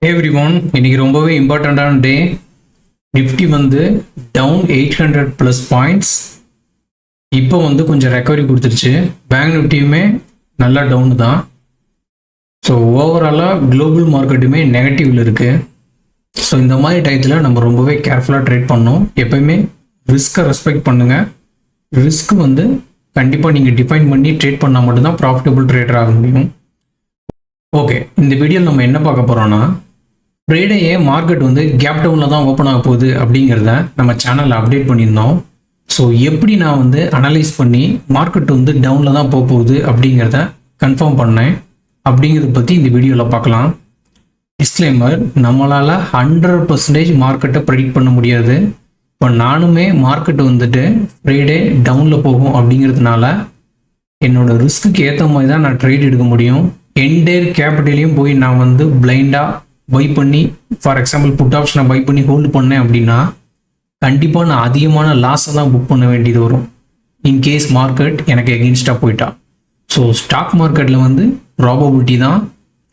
Everyone இன்னைக்கு ரொம்பவே இம்பார்ட்டண்ட்டான டே. நிஃப்டி வந்து டவுன் 800 ப்ளஸ் பாயிண்ட்ஸ். இப்போ வந்து கொஞ்சம் ரெக்கவரி கொடுத்துருச்சு. பேங்க் நிஃப்டியுமே நல்லா டவுன் தான். ஸோ ஓவராலாக குளோபல் மார்க்கெட்டுமே நெகட்டிவ்ல இருக்குது. ஸோ இந்த மாதிரி டயத்தில் நம்ம ரொம்பவே கேர்ஃபுல்லாக ட்ரேட் பண்ணணும். எப்பயுமே ரிஸ்க்கை ரெஸ்பெக்ட் பண்ணுங்கள். ரிஸ்க் வந்து கண்டிப்பாக நீங்கள் டிஃபைன் பண்ணி ட்ரேட் பண்ணால் மட்டும்தான் ப்ராஃபிட்டபிள் ட்ரேடர் ஆக முடியும். ஓகே, இந்த வீடியோவில் நம்ம என்ன பார்க்க போகிறோன்னா, ஃப்ரைடேயே மார்க்கெட் வந்து கேப் டவுனில் தான் ஓப்பன் ஆக போகுது அப்படிங்கிறத நம்ம சேனலில் அப்டேட் பண்ணியிருந்தோம். ஸோ எப்படி நான் வந்து அனலைஸ் பண்ணி மார்க்கெட் வந்து டவுனில் தான் போக போகுது அப்படிங்கிறத கன்ஃபார்ம் பண்ணேன் அப்படிங்கிறத பற்றி இந்த வீடியோவில் பார்க்கலாம். டிஸ்க்ளைமர், நம்மளால் 100% மார்க்கெட்டை ப்ரெடிக்ட் பண்ண முடியாது. இப்போ நானுமே மார்க்கெட் வந்துட்டு ஃப்ரைடே டவுனில் போகும் அப்படிங்கிறதுனால என்னோட ரிஸ்க்கு ஏற்ற மாதிரி தான் நான் ட்ரேட் எடுக்க முடியும். என்டையர் கேபிட்டலையும் போய் நான் வந்து பிளைண்டாக பை பண்ணி, ஃபார் எக்ஸாம்பிள் புட் ஆப்ஷனை பை பண்ணி ஹோல்டு பண்ணேன் அப்படின்னா கண்டிப்பாக நான் அதிகமான லாஸை தான் புக் பண்ண வேண்டியது வரும் இன்கேஸ் மார்க்கெட் எனக்கு எகெயின்ஸ்டாக போயிட்டா. ஸோ ஸ்டாக் மார்க்கெட்டில் வந்து ப்ராபபிலிட்டி தான்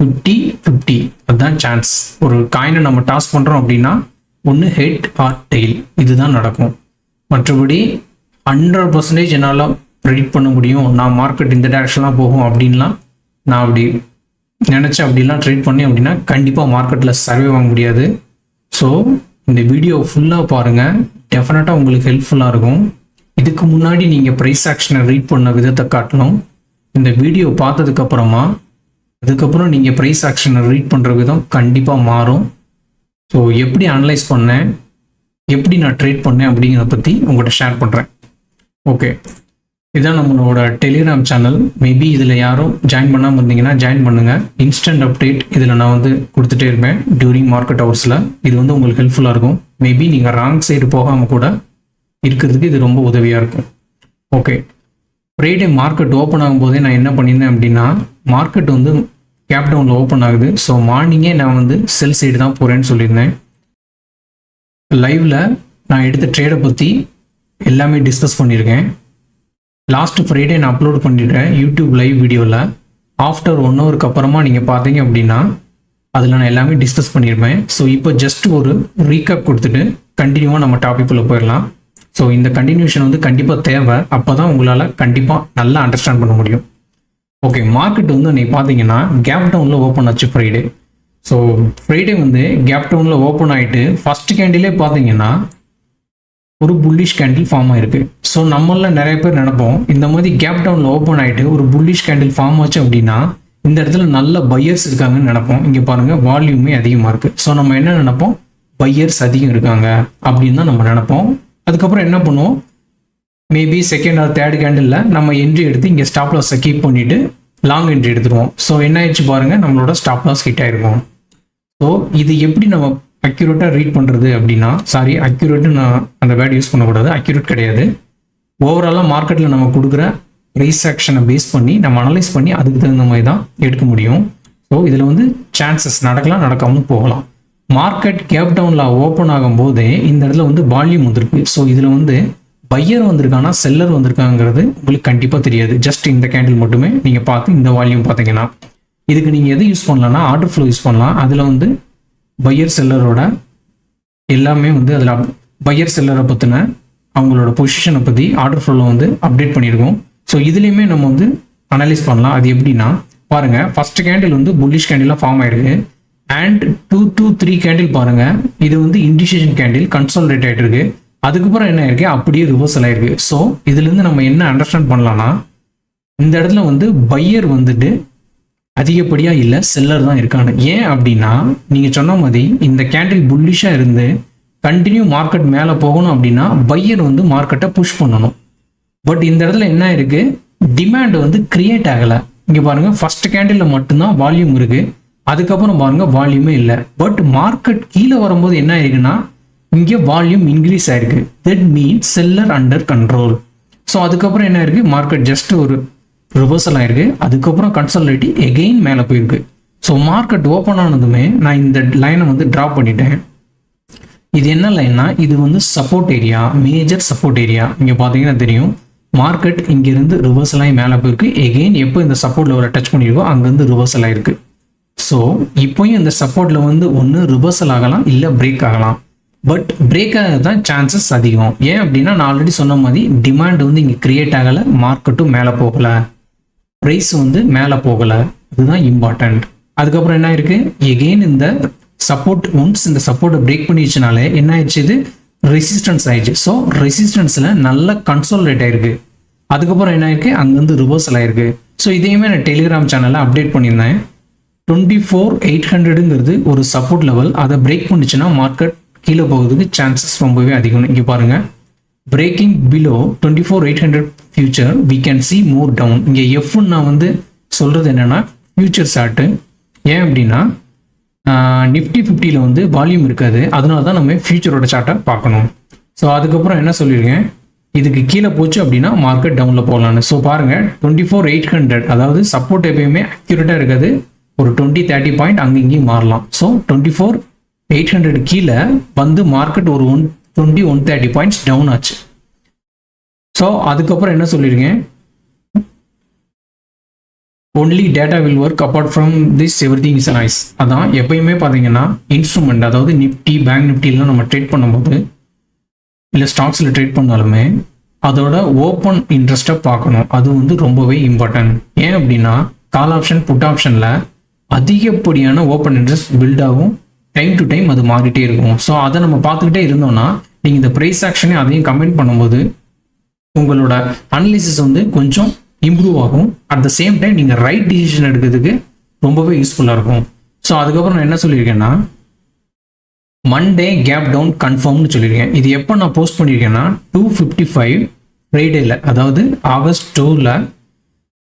50-50, அதுதான் சான்ஸ். ஒரு காயினை நம்ம டாஸ் பண்ணுறோம் அப்படின்னா ஒன்று ஹெட் ஆர் டெயில், இதுதான் நடக்கும். மற்றபடி 100% என்னால் ப்ரெடிக்ட் பண்ண முடியும், நான் மார்க்கெட் இந்த டேரக்ஷன்லாம் போகும் அப்படின்லாம் நான் அப்படி நினச்சேன் அப்படிலாம் ட்ரேட் பண்ணி அப்படின்னா கண்டிப்பாக மார்க்கெட்டில் சர்வே வாங்க முடியாது. ஸோ இந்த வீடியோ ஃபுல்லாக பாருங்கள், டெஃபினட்டாக உங்களுக்கு ஹெல்ப்ஃபுல்லாக இருக்கும். இதுக்கு முன்னாடி நீங்கள் ப்ரைஸ் ஆக்ஷனை ரீட் பண்ண விதத்தை காட்டணும். இந்த வீடியோ பார்த்ததுக்கப்புறமா அதுக்கப்புறம் நீங்கள் ப்ரைஸ் ஆக்ஷனை ரீட் பண்ணுற விதம் கண்டிப்பாக மாறும். ஸோ எப்படி அனலைஸ் பண்ணேன், எப்படி நான் ட்ரேட் பண்ணேன் அப்படிங்கிறத பற்றி உங்கள்கிட்ட ஷேர் பண்ணுறேன். ஓகே, இதுதான் நம்மளோட டெலிகிராம் சேனல். மேபி இதில் யாரும் ஜாயின் பண்ணாமல் இருந்தீங்கன்னா ஜாயின் பண்ணுங்கள். இன்ஸ்டன்ட் அப்டேட் இதில் நான் வந்து கொடுத்துட்டே இருப்பேன் டியூரிங் மார்க்கெட் ஹவர்ஸில். இது வந்து உங்களுக்கு ஹெல்ப்ஃபுல்லாக இருக்கும். மேபி நீங்கள் ராங் சைடு போகாமல் கூட இருக்கிறதுக்கு இது ரொம்ப உதவியாக இருக்கும். ஓகே, ஃப்ரைடே மார்க்கெட் ஓப்பன் ஆகும்போதே நான் என்ன பண்ணியிருந்தேன் அப்படின்னா, மார்க்கெட் வந்து கேப் டவுனில் ஓப்பன் ஆகுது. ஸோ மார்னிங்கே நான் வந்து செல் சைடு தான் போகிறேன்னு சொல்லியிருந்தேன். லைவில் நான் எடுத்த ட்ரேடை பற்றி எல்லாமே டிஸ்கஸ் பண்ணியிருக்கேன். லாஸ்ட் ஃப்ரைடே நான் அப்லோட் பண்ணிடுறேன் யூடியூப் லைவ் வீடியோவில். ஆஃப்டர் 1 ஹவருக்கு அப்புறமா நீங்கள் பார்த்தீங்க அப்படின்னா அதில் நான் எல்லாமே டிஸ்கஸ் பண்ணியிருப்பேன். ஸோ இப்போ ஜஸ்ட் ஒரு ரீகேப் கொடுத்துட்டு கண்டினியூவாக நம்ம டாபிக்குள்ளே போயிடலாம். ஸோ இந்த கண்டினியூஷன் வந்து கண்டிப்பாக தேவை, அப்போ தான் உங்களால் கண்டிப்பாக நல்லா அண்டர்ஸ்டாண்ட் பண்ண முடியும். ஓகே, மார்க்கெட் வந்து நீங்கள் பார்த்தீங்கன்னா கேப் டவுனில் ஓப்பன் ஆச்சு ஃப்ரைடே. ஸோ ஃப்ரைடே வந்து கேப் டவுனில் ஓப்பன் ஆகிட்டு ஃபர்ஸ்ட் கேண்டிலே பார்த்தீங்கன்னா ஒரு புல்லிஷ் கேண்டில் ஃபார்ம் ஆயிருக்கு. ஸோ நம்மள நிறைய பேர் நினைப்போம், இந்த மாதிரி கேப் டவுனில் ஓப்பன் ஆகிட்டு ஒரு புல்லிஷ் கேண்டில் ஃபார்ம் ஆச்சு அப்படின்னா இந்த இடத்துல நல்ல பையர்ஸ் இருக்காங்கன்னு நினைப்போம். இங்கே பாருங்கள், வால்யூமே அதிகமாக இருக்குது. ஸோ நம்ம என்ன நினைப்போம், பையர்ஸ் அதிகம் இருக்காங்க அப்படின்னு தான் நம்ம நினைப்போம். அதுக்கப்புறம் என்ன பண்ணுவோம், மேபி செகண்ட் ஆர் தேர்ட் கேண்டிலில் நம்ம என்ட்ரி எடுத்து இங்கே ஸ்டாப் லாஸை கீப் பண்ணிவிட்டு லாங் என்ட்ரி எடுத்துருவோம். ஸோ என்ன ஆயிடுச்சு பாருங்கள், நம்மளோட ஸ்டாப் லாஸ் ஹிட் ஆயிருக்கும். ஸோ இது எப்படி நம்ம அக்யூரேட்டாக ரீட் பண்ணுறது அப்படின்னா, சாரி அக்யூரேட்டு நான் அந்த வேர்டு யூஸ் பண்ணக்கூடாது, அக்யூரேட் கிடையாது. ஓவராலாக மார்க்கெட்டில் நம்ம கொடுக்குற ப்ரைஸ் ஆக்ஷனை பேஸ் பண்ணி நம்ம அனலைஸ் பண்ணி அதுக்கு தகுந்த மாதிரி தான் எடுக்க முடியும். ஸோ இதில் வந்து சான்சஸ் நடக்கலாம், நடக்காமல் போகலாம். மார்க்கெட் கேப் டவுனில் ஓப்பன் ஆகும் போதே இந்த இடத்துல வந்து வால்யூம் வந்திருக்கு. ஸோ இதில் வந்து பையர் வந்திருக்கானா செல்லர் வந்திருக்காங்கிறது உங்களுக்கு கண்டிப்பாக தெரியாது. ஜஸ்ட் இந்த கேண்டில் மட்டுமே நீங்கள் பார்த்து இந்த வால்யூம் பார்த்தீங்கன்னா இதுக்கு நீங்கள் எது யூஸ் பண்ணலாம்னா ஆர்டர் ஃப்ளோ யூஸ் பண்ணலாம். அதில் வந்து பையர் செல்லரோட எல்லாமே வந்து அதில் பையர் செல்லரை பற்றின அவங்களோட பொசிஷனை பற்றி ஆர்டர் ஃப்ளோவில் வந்து அப்டேட் பண்ணியிருக்கோம். ஸோ இதுலேயுமே நம்ம வந்து அனலைஸ் பண்ணலாம். அது எப்படின்னா பாருங்கள், ஃபர்ஸ்ட் கேண்டில் வந்து புல்லிஷ் கேண்டிலாக ஃபார்ம் ஆயிருக்கு. அண்ட் 2 to 3 கேண்டில் பாருங்கள், இது வந்து இண்டிகேஷன் கேண்டில் கன்சாலிடேட் ஆகிட்டு இருக்கு. அதுக்கப்புறம் என்ன ஆயிருக்கு, அப்படியே ரிவர்சல் ஆயிருக்கு. ஸோ இதுலேருந்து நம்ம என்ன அண்டர்ஸ்டாண்ட் பண்ணலாம்னா, இந்த இடத்துல வந்து பையர் வந்துட்டு அதிகப்படியாக இல்லை, செல்லர் தான் இருக்காங்க. ஏன் அப்படின்னா நீங்கள் சொன்ன மாதிரி இந்த கேண்டில் புல்லிஷாக இருந்து கண்டினியூ மார்க்கெட் மேலே போகணும் அப்படின்னா பையர் வந்து மார்க்கெட்டை புஷ் பண்ணணும். பட் இந்த இடத்துல என்ன இருக்கு, டிமாண்ட் வந்து கிரியேட் ஆகலை. இங்கே பாருங்க, ஃபர்ஸ்ட் கேண்டில் மட்டும்தான் வால்யூம் இருக்கு. அதுக்கப்புறம் பாருங்க வால்யூமே இல்லை. பட் மார்க்கெட் கீழே வரும்போது என்ன ஆயிருக்குன்னா இங்கே வால்யூம் இன்க்ரீஸ் ஆயிருக்கு. That means seller under control. So அதுக்கப்புறம் என்ன இருக்கு, மார்க்கெட் ஜஸ்ட் ஒரு ரிவர்சல் ஆயிருக்கு. அதுக்கப்புறம் கன்சாலிடேட் எகெயின் மேலே போயிருக்கு. ஸோ மார்க்கெட் ஓப்பன் ஆனதுமே நான் இந்த லைனை வந்து ட்ராப் பண்ணிட்டேன். இது என்ன லைன்னா, இது வந்து support area, major support area. இங்கே பார்த்தீங்கன்னா தெரியும், மார்க்கெட் இங்கிருந்து ரிவர்சல் ஆகி மேலே போயிருக்கு. எகெயின் எப்போ இந்த சப்போர்ட் லெவலை டச் பண்ணியிருக்கோ அங்கேருந்து ரிவர்சல் ஆயிருக்கு. ஸோ இப்போயும் இந்த சப்போர்ட்டில் வந்து ஒன்று ரிவர்சல் ஆகலாம் இல்லை பிரேக் ஆகலாம். பட் பிரேக் ஆக தான் சான்சஸ் அதிகம். ஏன் அப்படின்னா நான் ஆல்ரெடி சொன்ன மாதிரி டிமாண்ட் வந்து இங்கே கிரியேட் ஆகலை, மார்க்கெட்டும் மேலே போகலை, ப்ரைஸ் வந்து மேலே போகலை. அதுதான் இம்பார்ட்டண்ட். அதுக்கப்புறம் என்ன இருக்குது, எகெயின் இந்த சப்போர்ட் ஒன்ஸ் இந்த சப்போர்ட்டை பிரேக் பண்ணிடுச்சுனாலே என்ன ஆயிடுச்சு, இது ரெசிஸ்டன்ஸ் ஆயிடுச்சு. ஸோ ரெசிஸ்டன்ஸில் நல்ல கன்சோல்ரேட் ஆயிருக்கு. அதுக்கப்புறம் என்ன ஆயிருக்கு, அங்கேருந்து ரிவர்சல் ஆயிருக்கு. ஸோ இதையுமே நான் டெலிகிராம் சேனலில் அப்டேட் பண்ணியிருந்தேன். 24,800ங்கிறது ஒரு சப்போர்ட் லெவல். அதை பிரேக் பண்ணிச்சுன்னா மார்க்கெட் கீழே போகிறதுக்கு சான்சஸ் ரொம்பவே அதிகம். இங்கே பாருங்கள், breaking below 24,800 future we can see move down. இங்கே எஃப்னு நான் வந்து சொல்கிறது என்னென்னா ஃபியூச்சர் சார்ட்டு. ஏன் அப்படின்னா நிஃப்டி 50ல் வந்து வால்யூம் இருக்காது, அதனால தான் நம்ம ஃபியூச்சரோட சார்ட்டை பார்க்கணும். ஸோ அதுக்கப்புறம் என்ன சொல்லியிருக்கேன், இதுக்கு கீழே போச்சு அப்படின்னா மார்க்கெட் டவுனில் போகலான்னு. ஸோ பாருங்கள் 24,800 அதாவது சப்போர்ட் எப்பயுமே அக்யூரேட்டாக இருக்காது, ஒரு 20-30 பாயிண்ட் அங்கே இங்கேயும் மாறலாம். ஸோ 24,800 கீழே வந்து மார்க்கெட் ஒரு 120-130 பாயிண்ட்ஸ் டவுன் ஆச்சு. ஸோ அதுக்கப்புறம் என்ன சொல்லியிருக்கேன், only data will work apart from this everything is nice. அதான் எப்பயுமே பார்த்தீங்கன்னா இன்ஸ்ட்ருமெண்ட், அதாவது நிஃப்டி பேங்க் நிஃப்டிலாம் நம்ம ட்ரேட் பண்ணும்போது இல்லை ஸ்டாக்ஸில் ட்ரேட் பண்ணாலுமே அதோட ஓப்பன் இன்ட்ரெஸ்ட்டை பார்க்கணும். அது வந்து ரொம்பவே இம்பார்ட்டன்ட். ஏன் அப்படின்னா கால் ஆப்ஷன் புட் ஆப்ஷனில் அதிகப்படியான ஓப்பன் இன்ட்ரெஸ்ட் பில்ட் ஆகும், டைம் டு டைம் அது மாறிட்டே இருக்கும். ஸோ அதை நம்ம பார்த்துக்கிட்டே இருந்தோம்னா நீங்கள் இந்த ப்ரைஸ் ஆக்ஷனே அதையும் கம்பைன் பண்ணும்போது உங்களோட அனலிசிஸ் வந்து கொஞ்சம் இம்ப்ரூவ் ஆகும். அட் த சேம் டைம் நீங்கள் ரைட் டிசிஷன் எடுக்கிறதுக்கு ரொம்பவே யூஸ்ஃபுல்லாக இருக்கும். ஸோ அதுக்கப்புறம் நான் என்ன சொல்லியிருக்கேன்னா, மண்டே கேப் டவுன் கன்ஃபார்ம்னு சொல்லியிருக்கேன். இது எப்போ நான் போஸ்ட் பண்ணியிருக்கேன்னா 2:55 ஃப்ரைடேல, அதாவது ஆகஸ்ட் 2ல்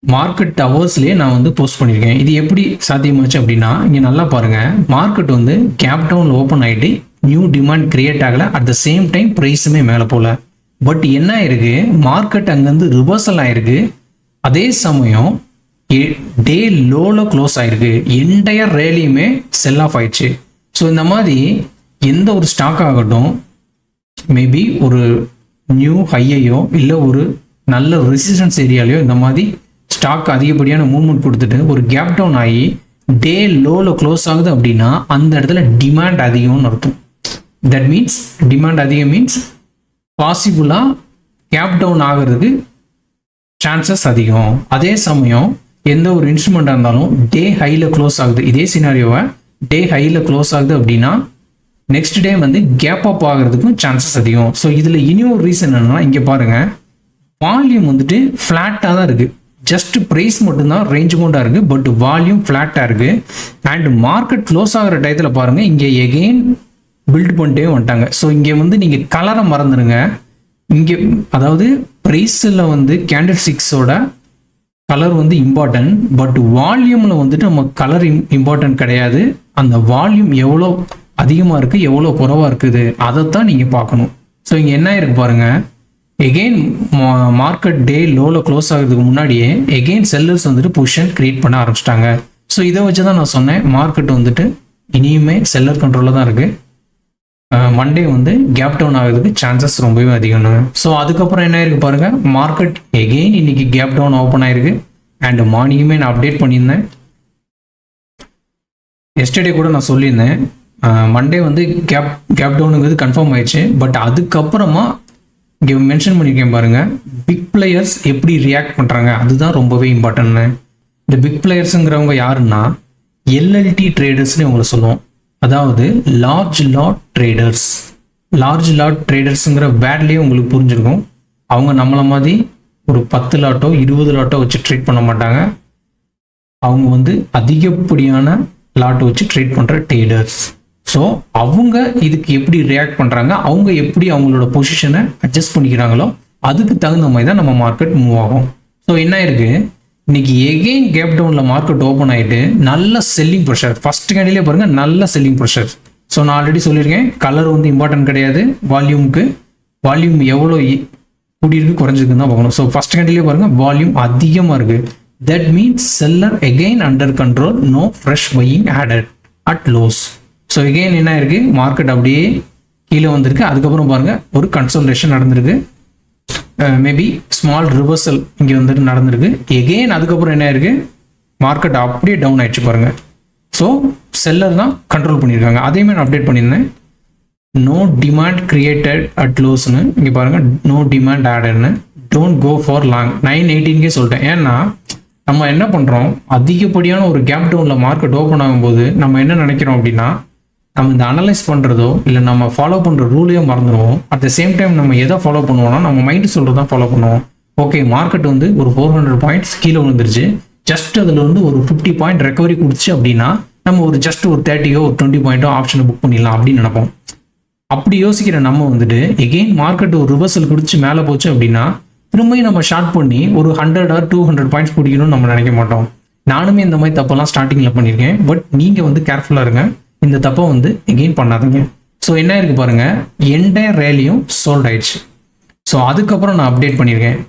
மார்க்கெட் ஹவர்ஸ்லேயே நான் வந்து போஸ்ட் பண்ணியிருக்கேன். இது எப்படி சாத்தியமாச்சு அப்படின்னா, இங்கே நல்லா பாருங்கள், மார்க்கெட் வந்து கேப் டவுன் ஓப்பன் ஆகிட்டு நியூ டிமாண்ட் கிரியேட் ஆகலை, அட் த சேம் டைம் ப்ரைஸுமே மேலே போகல. பட் என்ன ஆயிருக்கு, மார்க்கெட் அங்கேருந்து ரிவர்சல் ஆயிருக்கு. அதே சமயம் டே லோவில் க்ளோஸ் ஆயிருக்கு, என்டையர் ரேலியுமே செல் ஆஃப் ஆயிடுச்சு. ஸோ இந்த மாதிரி எந்த ஒரு ஸ்டாக் ஆகட்டும், மேபி ஒரு நியூ ஹையையோ இல்லை ஒரு நல்ல ரெசிஸ்டன்ஸ் ஏரியாலையோ இந்த மாதிரி ஸ்டாக் அதிகப்படியான மூவ்மெண்ட் கொடுத்துட்டு ஒரு கேப் டவுன் ஆகி டே லோவில் க்ளோஸ் ஆகுது அப்படின்னா அந்த இடத்துல டிமாண்ட் அதிகம்னு அர்த்தம். தட் மீன்ஸ் டிமாண்ட் அதிகம் மீன்ஸ் பாசிபிளாக கேப் டவுன் ஆகிறதுக்கு சான்சஸ் அதிகம். அதே சமயம் எந்த ஒரு இன்ஸ்ட்ருமெண்ட்டாக இருந்தாலும் டே ஹையில் க்ளோஸ் ஆகுது, இதே சினாரியோவை டே ஹையில் க்ளோஸ் ஆகுது அப்படின்னா நெக்ஸ்ட் டே வந்து கேப் அப் ஆகிறதுக்கும் சான்சஸ் அதிகம். ஸோ இதில் இன்னொரு ரீசன் என்னன்னா, இங்கே பாருங்கள், வால்யூம் வந்துட்டு ஃப்ளாட்டாக தான் இருக்குது. ஜஸ்ட் ப்ரைஸ் மட்டும்தான் ரேஞ்ச் மவுண்டாக இருக்குது, பட் வால்யூம் ஃப்ளாட்டாக இருக்குது. அண்ட் மார்க்கெட் க்ளோஸ் ஆகிற டயத்தில் பாருங்கள், இங்கே எகெயின் பில்ட் பண்ணிட்டே வந்துட்டாங்க. ஸோ இங்கே வந்து நீங்கள் கலரை மறந்துடுங்க. இங்கே அதாவது ப்ரைஸில் வந்து கேண்டில் ஸ்டிக்ஸோட கலர் வந்து இம்பார்ட்டன்ட், பட் வால்யூமில் வந்துட்டு நம்ம கலர் இம்பார்ட்டன்ட் கிடையாது. அந்த வால்யூம் எவ்வளோ அதிகமாக இருக்குது எவ்வளோ குறைவாக இருக்குது அதைத்தான் நீங்கள் பார்க்கணும். ஸோ இங்கே என்ன இருக்கு பாருங்கள், எகெயின் மார்க்கெட் டே லோவில் க்ளோஸ் ஆகிறதுக்கு முன்னாடியே எகெயின் செல்லர்ஸ் வந்துட்டு பொசிஷன் கிரியேட் பண்ண ஆரம்பிச்சிட்டாங்க. ஸோ இதை வச்சு தான் நான் சொன்னேன், மார்க்கெட் வந்துட்டு இனியுமே செல்லர் கண்ட்ரோலில் தான் இருக்குது. மண்டே வந்து கேப் டவுன் ஆகிறதுக்கு சான்சஸ் ரொம்பவே அதிகம்னு. ஸோ அதுக்கப்புறம் என்ன இருக்குது பாருங்கள், மார்க்கெட் எகெயின் இன்னைக்கு கேப் டவுன் ஓப்பன் ஆயிருக்கு. அண்ட் மார்னிங்குமே நான் அப்டேட் பண்ணியிருந்தேன், எஸ்டர்டே கூட நான் சொல்லியிருந்தேன், மண்டே வந்து கேப் டவுனுங்கிறது கன்ஃபார்ம் ஆயிடுச்சு. பட் அதுக்கப்புறமா இங்கே மென்ஷன் பண்ணியிருக்கேன் பாருங்கள், பிக் பிளேயர்ஸ் எப்படி ரியாக்ட் பண்ணுறாங்க அதுதான் ரொம்பவே இம்பார்ட்டன்ட்னு. இந்த பிக் பிளேயர்ஸுங்கிறவங்க யாருன்னா எல்எல்டி ட்ரேடர்ஸ்னு அவங்கள சொல்லுவோம். அதாவது large lot traders. Large lot ட்ரேடர்ஸுங்கிற வேர்ட்லேயே உங்களுக்கு புரிஞ்சிருக்கும். அவங்க நம்மளை மாதிரி ஒரு 10 லாட்டோ 20 லாட்டோ வச்சு ட்ரேட் பண்ண மாட்டாங்க. அவங்க வந்து அதிகப்படியான லாட்டை வச்சு ட்ரேட் பண்ணுற ட்ரேடர்ஸ். ஸோ அவங்க இதுக்கு எப்படி ரியாக்ட் பண்ணுறாங்க, அவங்க எப்படி அவங்களோட பொசிஷனை அட்ஜஸ்ட் பண்ணிக்கிறாங்களோ அதுக்கு தகுந்த மாதிரி தான் நம்ம மார்க்கெட் மூவ் ஆகும். ஸோ என்ன இருக்குது, இன்னைக்கு எகெயின் கேப் டவுனில் மார்க்கெட் ஓப்பன் ஆகிட்டு நல்ல செல்லிங் ப்ரெஷர். ஃபர்ஸ்ட் கேண்டிலே பாருங்கள், நல்ல செல்லிங் ப்ரெஷர். ஸோ நான் ஆல்ரெடி சொல்லியிருக்கேன், கலர் வந்து இம்பார்ட்டன்ட் கிடையாது, வால்யூமுக்கு வால்யூம் எவ்வளோ கூடியிருக்கு குறைஞ்சிருக்குன்னு தான் பார்க்கணும். ஸோ ஃபர்ஸ்ட் கேண்டிலே பாருங்கள், வால்யூம் அதிகமாக இருக்குது. That means seller again under control, no fresh buying added at lows. So again என்ன இருக்குது, மார்க்கெட் அப்படியே கீழே வந்திருக்கு. அதுக்கப்புறம் பாருங்கள், ஒரு கன்சல்டேஷன் நடந்திருக்கு, மேபி ஸ்மால் ரிவர்சல் இங்கே வந்துட்டு நடந்திருக்கு. எகெயின் அதுக்கப்புறம் என்ன இருக்குது, மார்க்கெட் அப்படியே டவுன் ஆயிடுச்சு பாருங்கள். ஸோ செல்லர் தான் கண்ட்ரோல் பண்ணியிருக்காங்க. அதேமாதிரி நான் அப்டேட் பண்ணியிருந்தேன். நோ டிமாண்ட் கிரியேட்டட் அட் லோஸ்னு இங்கே பாருங்கள், நோ டிமாண்ட் ஆடட்னு. டோன்ட் கோ ஃபார் லாங் 918 சொல்லிட்டேன். ஏன்னா நம்ம என்ன பண்ணுறோம், அதிகப்படியான ஒரு கேப் டவுனில் மார்க்கெட் ஓப்பன் ஆகும்போது நம்ம என்ன நினைக்கிறோம் அப்படின்னா, நம்ம இந்த அனலைஸ் பண்ணுறதோ இல்லை நம்ம ஃபாலோ பண்ணுற ரூலையோ மறந்துடுவோம். அட் த சேம் டைம் நம்ம எதை ஃபாலோ பண்ணுவோம்னா, நம்ம மைண்டு சொல்கிறது தான் ஃபாலோ பண்ணுவோம். ஓகே, மார்க்கெட் வந்து ஒரு 400 பாயிண்ட்ஸ் கீழே விழுந்துருச்சு, ஜஸ்ட் அதில் வந்து ஒரு 50 பாயிண்ட் ரெக்கவரி கொடுத்துச்சு அப்படின்னா நம்ம ஒரு ஜஸ்ட் ஒரு 30 ஒரு 20 பாயிண்ட்டோ ஆப்ஷனை புக் பண்ணிடலாம் அப்படின்னு நினைப்போம். அப்படி யோசிக்கிற நம்ம வந்துட்டு எகெயின் மார்க்கெட் ஒரு ரிவர்சல் குடிச்சு மேலே போச்சு அப்படின்னா திரும்பியும் நம்ம ஷார்ட் பண்ணி ஒரு 100 or 200 பாயிண்ட்ஸ் பிடிக்கணும்னு நம்ம நினைக்க மாட்டோம். நானுமே இந்த மாதிரி தப்பெல்லாம் ஸ்டார்டிங்கில் பண்ணியிருக்கேன். பட் நீங்கள் வந்து கேர்ஃபுல்லாக இருங்க, இந்த தப்பை வந்து எகெயின் பண்ணாதீங்க. ஸோ என்ன இருக்கு பாருங்க, என்டையர் ரேலியும் சோல்ட் ஆயிடுச்சு. ஸோ அதுக்கப்புறம் நான் அப்டேட் பண்ணியிருக்கேன்.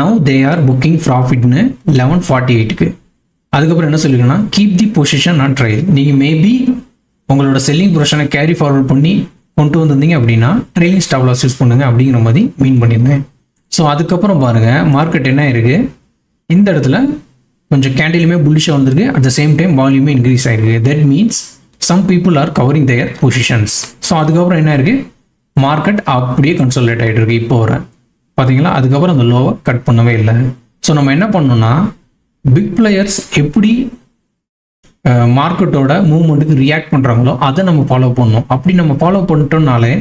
நவ் தே ஆர் புக்கிங் ப்ராஃபிட்னு 1148க்கு. அதுக்கப்புறம் என்ன சொல்லியிருக்கேன்னா, keep the position on trail. நீங்கள் மேபி உங்களோட செல்லிங் பொசிஷனை கேரி ஃபார்வர்ட் பண்ணி கொண்டு வந்திருந்தீங்க அப்படின்னா ட்ரெயிலிங் ஸ்டாப் லாஸ் யூஸ் பண்ணுங்க அப்படிங்கிற மாதிரி மீன் பண்ணியிருந்தேன். ஸோ அதுக்கப்புறம் பாருங்க, மார்க்கெட் என்ன இருக்கு, இந்த இடத்துல கொஞ்சம் கேண்டிலுமே புல்லிஷாக வந்திருக்கு. அட் த சேம் டைம் வால்யூமே இன்க்ரீஸ் ஆயிருக்கு. That means some people are covering their positions. So அதுக்கப்புறம் என்ன இருக்கு, மார்க்கெட் அப்படியே கன்சல்டேட் ஆகிட்டு இருக்கு. இப்போ வர பார்த்தீங்களா, அதுக்கப்புறம் அந்த லோவை கட் பண்ணவே இல்லை. ஸோ நம்ம என்ன பண்ணோம்னா, பிக் பிளேயர்ஸ் எப்படி மார்க்கெட்டோட மூவ்மெண்ட்டுக்கு ரியாக்ட் பண்ணுறாங்களோ அதை நம்ம ஃபாலோ பண்ணணும். அப்படி நம்ம ஃபாலோ பண்ணிட்டோம்னாலே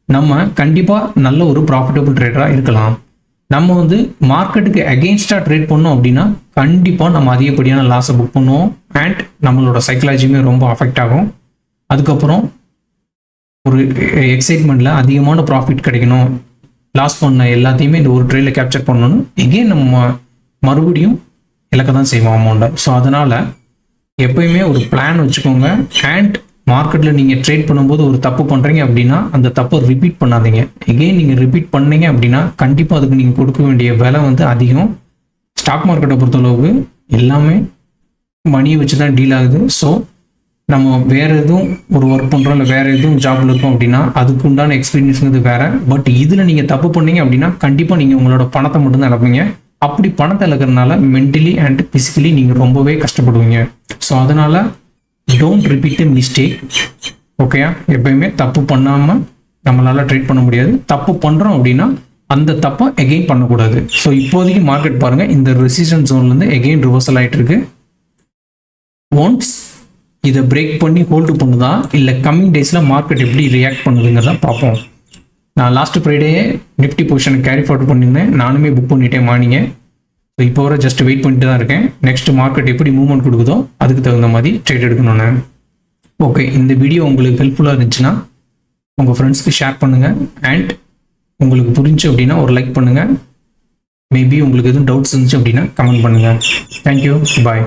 நம்ம கண்டிப்பாக நல்ல ஒரு ப்ராஃபிட்டபிள் ட்ரேடராக இருக்கலாம். நம்ம வந்து மார்க்கெட்டுக்கு அகெயின்ஸ்டாக ட்ரேட் பண்ணோம் அப்படின்னா கண்டிப்பாக நம்ம அதிகப்படியான லாஸை புக் பண்ணுவோம். அண்ட் நம்மளோட சைக்காலஜியுமே ரொம்ப அஃபெக்ட் ஆகும். அதுக்கப்புறம் ஒரு எக்ஸைட்மெண்ட்டில் அதிகமான ப்ராஃபிட் கிடைக்கணும், லாஸ் பண்ண எல்லாத்தையுமே இந்த ஒரு ட்ரேடில் கேப்சர் பண்ணணும்னு எகெயின் நம்ம மறுபடியும் இலக்க தான் செய்வோம் அமௌண்ட்டை. ஸோ அதனால் எப்பயுமே ஒரு பிளான் வச்சுக்கோங்க. அண்ட் மார்க்கெட்டில் நீங்கள் ட்ரேட் பண்ணும்போது ஒரு தப்பு பண்ணுறீங்க அப்படின்னா அந்த தப்பை ரிப்பீட் பண்ணாதீங்க. எகெயின் நீங்கள் ரிப்பீட் பண்ணீங்க அப்படின்னா கண்டிப்பாக அதுக்கு நீங்கள் கொடுக்க வேண்டிய விலை வந்து அதிகம். ஸ்டாக் மார்க்கெட்டை பொறுத்தளவுக்கு எல்லாமே மணியை வச்சு தான் டீல் ஆகுது. ஸோ நம்ம வேறு எதுவும் ஒரு ஒர்க் பண்ணுறோம் இல்லை வேறு எதுவும் ஜாபில் இருக்கோம் அப்படின்னா அதுக்கு உண்டான எக்ஸ்பீரியன்ஸுங்கிறது வேறு. பட் இதில் நீங்கள் தப்பு பண்ணீங்க அப்படின்னா கண்டிப்பாக நீங்கள் உங்களோட பணத்தை மட்டும்தான் இழப்பீங்க. அப்படி பணத்தை இழக்கிறதுனால மென்டலி அண்ட் ஃபிசிக்கலி நீங்கள் ரொம்பவே கஷ்டப்படுவீங்க. ஸோ அதனால் டோன்ட் ரிப்பீட் மிஸ்டேக். ஓகேயா, எப்பயுமே தப்பு பண்ணாமல் நம்மளால் ட்ரேட் பண்ண முடியாது. தப்பு பண்ணுறோம் அப்படின்னா அந்த தப்பை எகெயின் பண்ணக்கூடாது. ஸோ இப்போதைக்கு மார்க்கெட் பாருங்கள், இந்த ரெசிஸ்டன்ஸ் ஜோன்லேருந்து எகெயின் ரிவர்சல் ஆகிட்டு இருக்கு. ஒன்ஸ் இதை பிரேக் பண்ணி ஹோல்டு பண்ணுதா இல்லை கம்மிங் டேஸில் மார்க்கெட் எப்படி ரியாக்ட் பண்ணுதுங்கிறத பார்ப்போம். நான் லாஸ்ட் ஃப்ரைடேயே நிஃப்டி பொசிஷனை கேரி ஃபார்வர்ட் பண்ணியிருந்தேன், நானுமே புக் பண்ணிட்டேன் மார்னிங்க. ஸோ இப்போ வர ஜஸ்ட் வெயிட் பண்ணிட்டு தான் இருக்கேன். நெக்ஸ்ட் மார்க்கெட் எப்படி மூவ்மெண்ட் கொடுக்குதோ அதுக்கு தகுந்த மாதிரி ட்ரேட் எடுக்கணும்னு. ஓகே, இந்த வீடியோ உங்களுக்கு ஹெல்ப்ஃபுல்லாக இருந்துச்சுன்னா உங்கள் ஃப்ரெண்ட்ஸ்க்கு ஷேர் பண்ணுங்கள். அண்ட் உங்களுக்கு புரிஞ்சு அப்படின்னா ஒரு லைக் பண்ணுங்கள். மேபி உங்களுக்கு எதுவும் டவுட்ஸ் இருந்துச்சு அப்படின்னா கமெண்ட் பண்ணுங்கள். தேங்க்யூ, பாய்.